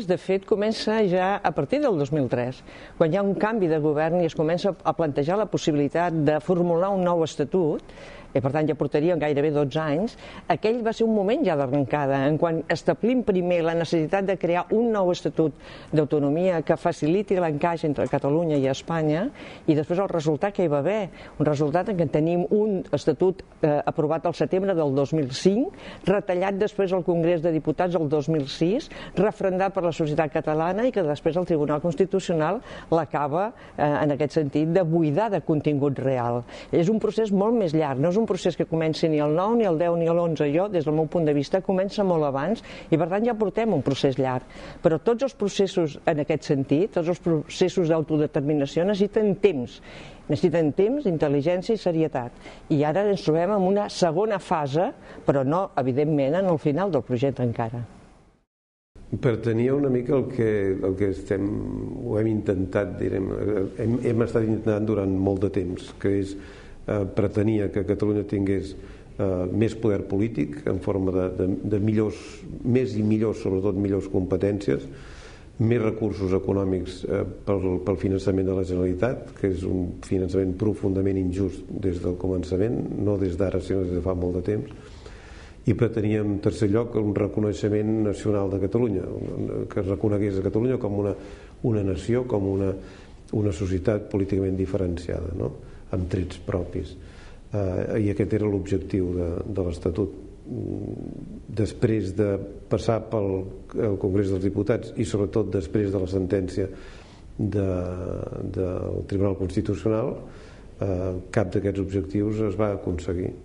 De fet, comença ja a partir del 2003, quan hi ha un canvi de govern i es comença a plantejar la possibilitat de formular un nou estatut, i per tant ja portaríem gairebé 12 anys, aquell va ser un moment ja d'arrencada, en quan establim primer la necessitat de crear un nou estatut d'autonomia que faciliti l'encaix entre Catalunya i Espanya, i després el resultat que hi va haver, un resultat en què tenim un estatut aprovat al setembre del 2005, retallat després al Congrés de Diputats el 2006, refrendat per la societat catalana i que després el Tribunal Constitucional l'acaba, en aquest sentit, de buidar de contingut real. És un procés molt més llarg, no és un procés que comenci ni el 9, ni el 10, ni l'11. Jo, des del meu punt de vista, comença molt abans i, per tant, ja portem un procés llarg. Però tots els processos en aquest sentit, tots els processos d'autodeterminació necessiten temps. Necessiten temps, intel·ligència i serietat. I ara ens trobem en una segona fase, però no, evidentment, en el final del projecte encara. Pertanyia una mica al que ho hem intentat, direm, hem estat intentant durant molt de temps, que és pretenia que Catalunya tingués més poder polític en forma de millors, més i millors, sobretot millors competències, més recursos econòmics pel finançament de la Generalitat, que és un finançament profundament injust des del començament, no des d'ara sinó des de fa molt de temps, i preteníem, en tercer lloc, un reconeixement nacional de Catalunya, que reconegués a Catalunya com una nació, com una societat políticament diferenciada, no?, amb trets propis. I aquest era l'objectiu de l'Estatut. Després de passar pel Congrés dels Diputats i sobretot després de la sentència del Tribunal Constitucional, cap d'aquests objectius es va aconseguir.